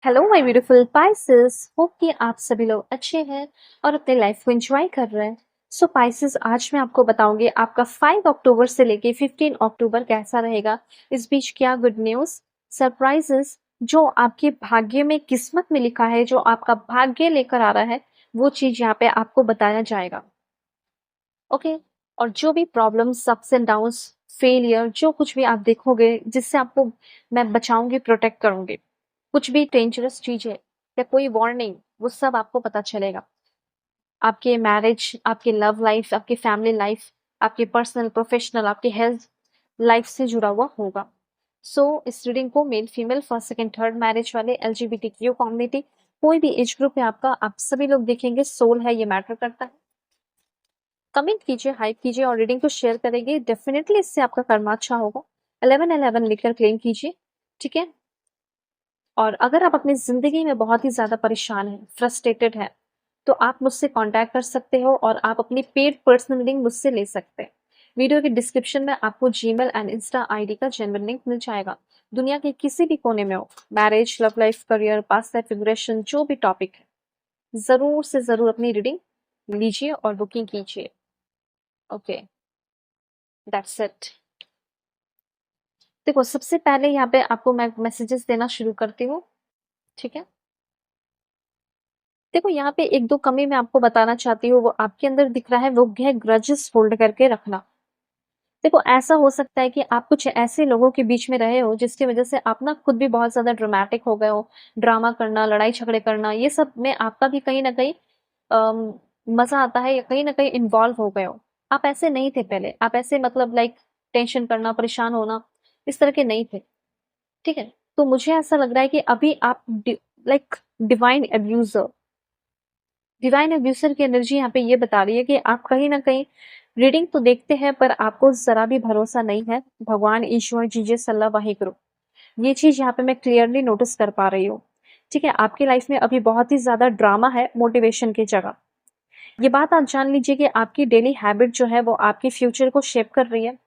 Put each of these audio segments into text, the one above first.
Hello my beautiful Pisces, hope कि आप सभी लोग अच्छे हैं और अपने लाइफ को एंजॉय कर रहे हैं। सो पाइसेस, आज मैं आपको बताऊंगी आपका 5 अक्टूबर से लेके 15 अक्टूबर कैसा रहेगा। इस बीच क्या गुड न्यूज़, सरप्राइजेस, जो आपके भाग्य में किस्मत में लिखा है, जो आपका भाग्य लेकर आ रहा है, वो चीज यहाँ पे आपको बताया जाएगा। ओके। और जो भी problems, ups and downs, failure, जो कुछ भी आप देखोगे जिससे आपको मैं बचाऊंगी, प्रोटेक्ट करूंगी, कुछ भी डेंजरस चीज है या कोई वार्निंग, वो सब आपको पता चलेगा। आपके मैरिज, आपके लव लाइफ, आपकी फैमिली लाइफ, आपके पर्सनल, प्रोफेशनल, आपके हेल्थ लाइफ से जुड़ा हुआ होगा। सो इस रीडिंग को male, female, first, second, third marriage वाले, LGBTQ कम्युनिटी, कोई भी एज ग्रुप है आपका, आप सभी लोग देखेंगे। सोल है, ये मैटर करता है। कमेंट कीजिए, हाइप कीजिए और रीडिंग को शेयर करेंगे। डेफिनेटली इससे आपका कर्मा अच्छा होगा। 1111 लिखकर क्लेम कीजिए, ठीक है। और अगर आप अपनी ज़िंदगी में बहुत ही ज़्यादा परेशान हैं, फ्रस्ट्रेटेड हैं, तो आप मुझसे कॉन्टैक्ट कर सकते हो और आप अपनी पेड पर्सनल रीडिंग मुझसे ले सकते हैं। वीडियो के डिस्क्रिप्शन में आपको जीमेल एंड इंस्टा आईडी का जेन्युइन लिंक मिल जाएगा। दुनिया के किसी भी कोने में हो, marriage, love life, career, past life figuration, जो भी टॉपिक है, ज़रूर से ज़रूर अपनी रीडिंग लीजिए और बुकिंग कीजिए। Okay, that's it. देखो, सबसे पहले यहाँ पे आपको मैं मैसेजेस देना शुरू करती हूँ, ठीक है। देखो, यहाँ पे 1-2 कमी मैं आपको बताना चाहती हूँ, वो आपके अंदर दिख रहा है, वो है ग्रजेस होल्ड करके रखना। देखो, ऐसा हो सकता है कि आप कुछ ऐसे लोगों के बीच में रहे हो जिसकी वजह से आप ना खुद भी बहुत ज़्यादा ड्रामेटिक हो गए हो। ड्रामा करना, लड़ाई-झगड़े करना, ये सब में आपका भी कहीं न कहीं अम, मज़ा आता है या कहीं न कहीं इन्वॉल्व हो गए हो। आप ऐसे नहीं थे पहले, आप ऐसे मतलब लाइक टेंशन करना, परेशान होना, इस तरह के नहीं थे, ठीक है? तो मुझे ऐसा लग रहा है कि अभी आप लाइक डिवाइन अब्यूज़र, डिवाइन अब्यूसर की एनर्जी यहाँ पे ये बता रही है कि आप कहीं न कहीं रीडिंग तो देखते हैं पर आपको ज़रा भी भरोसा नहीं है। भगवान, ईश्वर, जीसस, अल्लाह, वाहिगुरु, ये चीज़ यहाँ पे मैं क्लियरली नोटिस कर पा रही हूँ। ठीक है? आपकी लाइफ में अभी बहुत ही ज़्यादा ड्रामा है मोटिवेशन की जगह। ये बात आप जान लीजिए कि आपकी डेली हैबिट जो है वो आपके फ्यूचर को शेप कर रही है।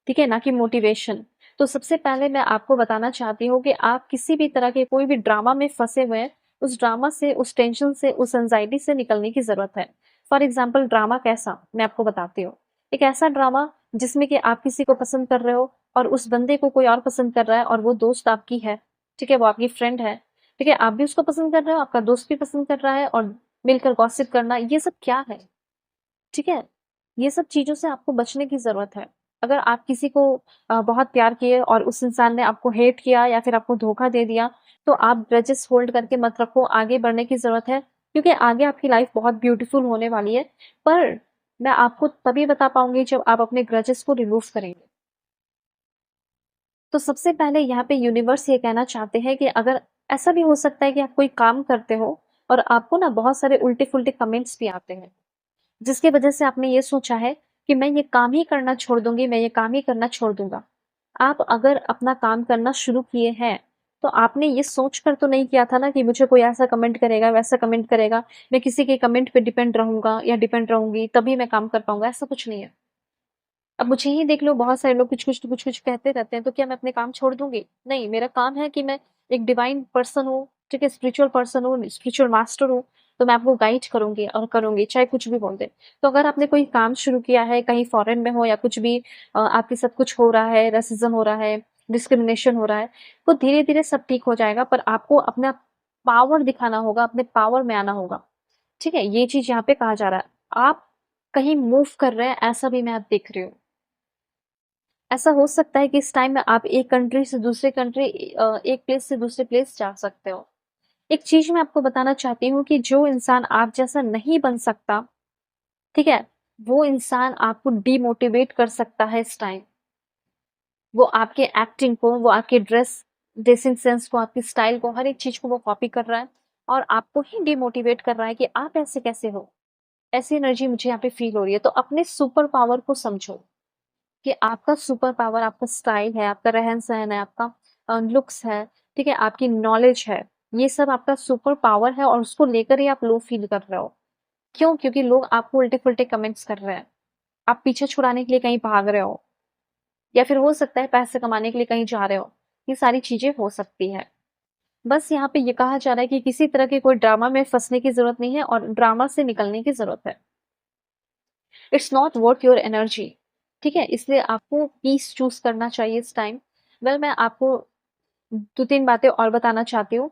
ठीक है? ना कि मोटिवेशन। तो सबसे पहले मैं आपको बताना चाहती हूँ कि आप किसी भी तरह के कोई भी ड्रामा में फँसे हुए हैं, उस ड्रामा से, उस टेंशन से, उस एंग्ज़ायटी से निकलने की ज़रूरत है। फॉर एग्ज़ाम्पल ड्रामा कैसा? मैं आपको बताती हूँ। एक ऐसा ड्रामा जिसमें कि आप किसी को पसंद कर रहे हो और उस बंदे को कोई और पसंद कर रहा है और वो दोस्त आपकी है, ठीक है? वो आपकी फ्रेंड है, ठीक है? आप भी उसको पसंद कर रहे हो, आपका दोस्त भी पसंद कर रहा है और मिलकर गॉसिप करना, ये सब क्या है? ठीक है? ये सब चीज़ों से आपको बचने की ज़रूरत है। अगर आप किसी को बहुत प्यार किए और उस इंसान ने आपको हेट किया या फिर आपको धोखा दे दिया, तो आप ग्रजेस होल्ड करके मत रखो, आगे बढ़ने की ज़रूरत है, क्योंकि आगे आपकी लाइफ़ बहुत ब्यूटीफुल होने वाली है। पर मैं आपको तभी बता पाऊँगी जब आप अपने ग्रजेस को रिमूव करेंगे। तो सबसे पहले यहाँ पे यूनिवर्स ये कहना चाहते हैं कि अगर ऐसा भी हो सकता है कि आप कोई काम करते हो और आपको ना बहुत सारे उल्टे-फुल्टे कमेंट्स भी आते हैं। जिसकी वजह से आपने ये सोचा है कि मैं ये काम ही करना छोड़ दूँगी, मैं ये काम ही करना छोड़ दूँगा। आप अगर अपना काम करना शुरू किए हैं, तो आपने ये सोच कर तो नहीं किया था ना कि मुझे कोई ऐसा कमेंट करेगा, वैसा कमेंट करेगा, मैं किसी के कमेंट पे डिपेंड रहूँगा या डिपेंड रहूँगी, तभी मैं काम कर पाऊँगा, ऐसा कुछ नहीं है। अब मुझे ही देख लो, बहुत सारे लोग कुछ-कुछ तो कुछ-कुछ कहते रहते हैं, तो क्या मैं अपने काम छोड़ दूँगी? नहीं, मेरा काम है कि मैं एक डिवाइन पर्सन हूँ, ठीक है? स्पिरिचुअल पर्सन हूँ, स्पिरिचुअल मास्टर हूँ, तो मैं आपको गाइड करूँगी और करूँगी, चाहे कुछ भी बोल दें। तो अगर आपने कोई काम शुरू किया है, कहीं फॉरेन में हो या कुछ भी आपके साथ कुछ हो रहा है, रेसिज़्म हो रहा है, डिस्क्रिमिनेशन हो रहा है, तो धीरे-धीरे सब ठीक हो जाएगा, पर आपको अपना पावर दिखाना होगा, अपने पावर में आना होगा, ठीक है? ये चीज़ यहाँ पे कहा जा रहा है। आप कहीं मूव कर रहे हैं, ऐसा भी मैं अब देख रही हूँ। ऐसा हो सकता है कि इस टाइम में आप एक कंट्री से दूसरे कंट्री, एक प्लेस से दूसरे प्लेस जा सकते हो। एक चीज़ मैं आपको बताना चाहती हूँ कि जो इंसान आप जैसा नहीं बन सकता, ठीक है? वो इंसान आपको डिमोटिवेट कर सकता है इस टाइम। वो आपके एक्टिंग को, वो आपके ड्रेसिंग सेंस को, आपकी स्टाइल को, हर एक चीज़ को वो कॉपी कर रहा है और आपको ही डिमोटिवेट कर रहा है कि आप ऐसे कैसे हो? ऐसी एनर्जी मुझे यहाँ पे फ़ील हो रही है। तो अपने सुपर पावर को समझो। कि आपका सुपर पावर आपका स्टाइल है, आपका रहन-सहन है, आपका लुक्स है, ठीक है? आपकी नॉलेज है। ये सब आपका सुपर पावर है और उसको लेकर ही आप लो फ़ील कर रहे हो। क्यों? क्योंकि लोग आपको उल्टे-पुल्टे कमेंट्स कर रहे हैं। आप पीछे छुड़ाने के लिए कहीं भाग रहे हो या फिर हो सकता है पैसे कमाने के लिए कहीं जा रहे हो। ये सारी चीज़ें हो सकती हैं। बस यहाँ पे ये कहा जा रहा है कि किसी तरह के कोई ड्रामा में फँसने की ज़रूरत नहीं है और ड्रामा से निकलने की ज़रूरत है। It's not worth your energy, ठीक है? इसलिए आपको पीस चूज़ करना चाहिए इस टाइम। वेल मैं आपको 2-3 बातें और बताना चाहती हूँ।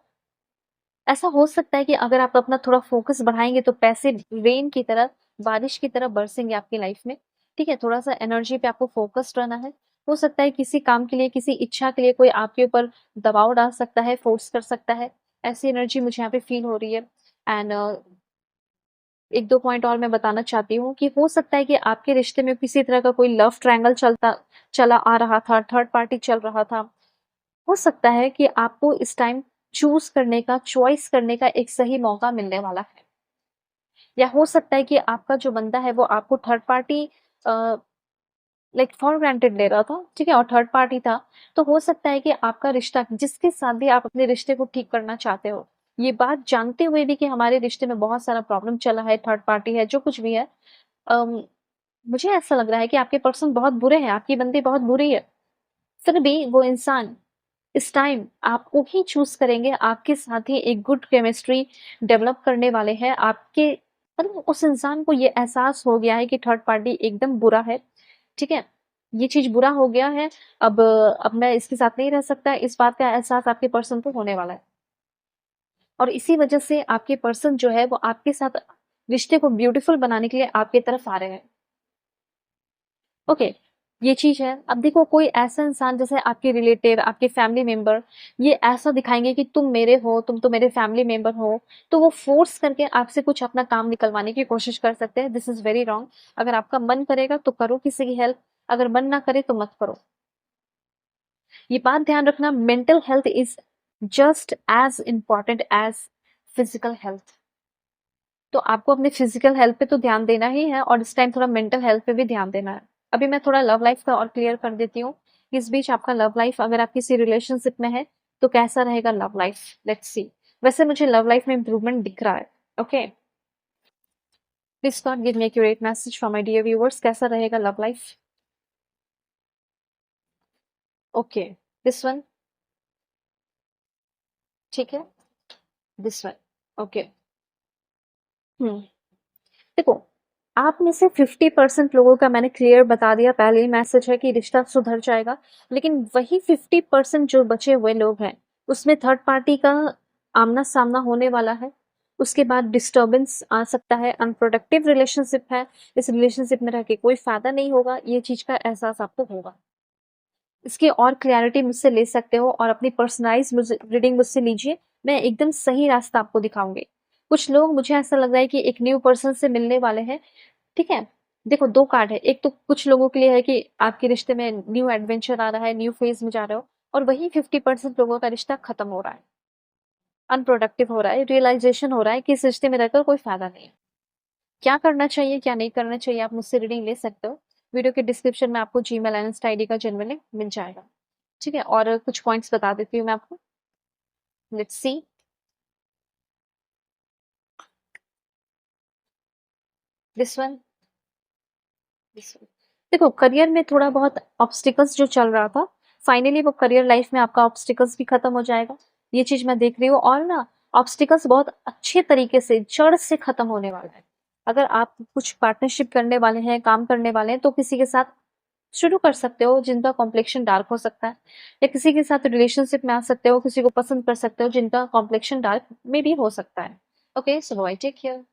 ऐसा हो सकता है कि अगर आप अपना थोड़ा फ़ोकस बढ़ाएँगे तो पैसे रेन की तरह, बारिश की तरह बरसेंगे आपकी लाइफ़ में, ठीक है? थोड़ा-सा एनर्जी पे आपको फ़ोकस्ड रहना है। हो सकता है किसी काम के लिए, किसी इच्छा के लिए कोई आपके ऊपर दबाव डाल सकता है, फ़ोर्स कर सकता है। ऐसी एनर्जी मुझे यहाँ पे फ़ील हो रही है। एंड 1-2 पॉइंट और मैं बताना चाहती हूँ कि हो सकता है कि आपके रिश्ते में किसी तरह का कोई लव ट्रायंगल चला आ रहा था, थर्ड पार्टी चल रहा था। हो सकता है कि आपको इस टाइम चूज़ करने का, चॉइस करने का एक सही मौका मिलने वाला है। या हो सकता है कि आपका जो बंदा है वो आपको third party a, like for granted ले रहा था, ठीक है? और थर्ड पार्टी था, तो हो सकता है कि आपका रिश्ता जिसके साथ भी आप अपने रिश्ते को ठीक करना चाहते हो, ये बात जानते हुए भी कि हमारे रिश्ते में बहुत सारा प्रॉब्लम चला है, थर्ड पार्टी है, जो कुछ भी है, अम, मुझे ऐसा लग रहा है कि आपके पर्सन बहुत बुरे हैं, आपकी बंदी बहुत बुरी है। फिर भी वो इंसान इस टाइम आपको ही चूज़ करेंगे, आपके साथ ही एक गुड केमिस्ट्री डेवलप करने वाले हैं। आपके मतलब उस इंसान को ये एहसास हो गया है कि थर्ड पार्टी एकदम बुरा है, ठीक है? ये चीज़ बुरा हो गया है, अब मैं इसके साथ नहीं रह सकता, इस बात का एहसास आपके पर्सन को होने वाला है। और इसी वजह से आपके पर्सन जो है वो आपके साथ रिश्ते को ब्यूटीफुल बनाने के लिए आपकी तरफ आ रहे हैं। ओके, ये चीज़ है। अब देखो कोई ऐसा इंसान जैसे आपके रिलेटिव, आपके फैमिली मेंबर ये ऐसा दिखाएँगे कि तुम मेरे हो, तुम तो मेरे फैमिली मेंबर हो, तो वो फ़ोर्स करके आपसे कुछ अपना काम निकलवाने की कोशिश कर सकते हैं। This is very wrong. अगर आपका मन करेगा तो करो किसी की हेल्प, अगर मन ना करे तो मत करो। ये बात ध्यान रखना, mental health is just as important as physical health. तो आपको अपने फिजिकल हेल्थ पे तो ध्यान देना ही है और इस टाइम थोड़ा मेंटल हेल्थ पे भी ध्यान देना है। अभी मैं थोड़ा लव लाइफ का और क्लियर कर देती हूँ। इस बीच आपका लव लाइफ अगर आप किसी रिलेशनशिप में है तो कैसा रहेगा लव लाइफ? Let's see. वैसे मुझे लव लाइफ में इम्प्रूवमेंट दिख रहा है। Okay, please God give me accurate message for my dear viewers, कैसा रहेगा love life? Okay, this one, ठीक है, दिस वन, ओके। हम्म, देखो, आप में से 50% लोगों का मैंने क्लियर बता दिया, पहले ही मैसेज है कि रिश्ता सुधर जाएगा। लेकिन वही 50% जो बचे हुए लोग हैं, उसमें थर्ड पार्टी का आमना-सामना होने वाला है। उसके बाद डिस्टर्बेंस आ सकता है, अनप्रोडक्टिव रिलेशनशिप है, इस रिलेशनशिप में रह के कोई फ़ायदा नहीं होगा, ये चीज़ का एहसास आपको होगा। इसकी और क्लैरिटी मुझसे ले सकते हो और अपनी पर्सनलाइज़ मुझे रीडिंग मुझसे लीजिए, मैं एकदम सही रास्ता आपको दिखाऊँगी। कुछ लोग मुझे ऐसा लग रहा है कि एक न्यू पर्सन से मिलने वाले हैं, ठीक है? देखो 2 कार्ड है, एक तो कुछ लोगों के लिए है कि आपके रिश्ते में न्यू एडवेंचर आ रहा है, न्यू फेज़ में जा रहे हो और वहीं 50% लोगों का रिश्ता खत्म हो रहा है, अनप्रोडक्टिव हो रहा है, रियलाइज़ेशन हो रहा है कि इस रिश्ते में रहकर कोई फ़ायदा नहीं है। क्या करना चाहिए, क्या नहीं करना चाहिए, आप मुझसे रीडिंग ले सकते हो। वीडियो के डिस्क्रिप्शन में आपको जीमेल एंड इंस्टा आईडी का जेन्युइन लिंक मिल जाएगा, ठीक है? और कुछ पॉइंट्स बता देती हूँ मैं आपको। Let's see, this one, this one. देखो करियर में थोड़ा बहुत ऑब्स्टिकल्स जो चल रहा था, फाइनली वो करियर लाइफ में आपका ऑब्स्टिकल्स भी खत्म हो जाएगा। ये चीज़ मैं देख रही हूँ और ना ऑब्स्टिकल्स बहुत अच्छे तरीके से जड़ से खत्म होने वाला है। अगर आप कुछ पार्टनरशिप करने वाले हैं, काम करने वाले हैं तो किसी के साथ शुरू कर सकते हो जिनका कॉम्प्लेक्शन डार्क हो सकता है, या किसी के साथ रिलेशनशिप में आ सकते हो, किसी को पसंद कर सकते हो जिनका कॉम्प्लेक्शन डार्क में भी हो सकता है। ओके, सो बाय, टेक केयर।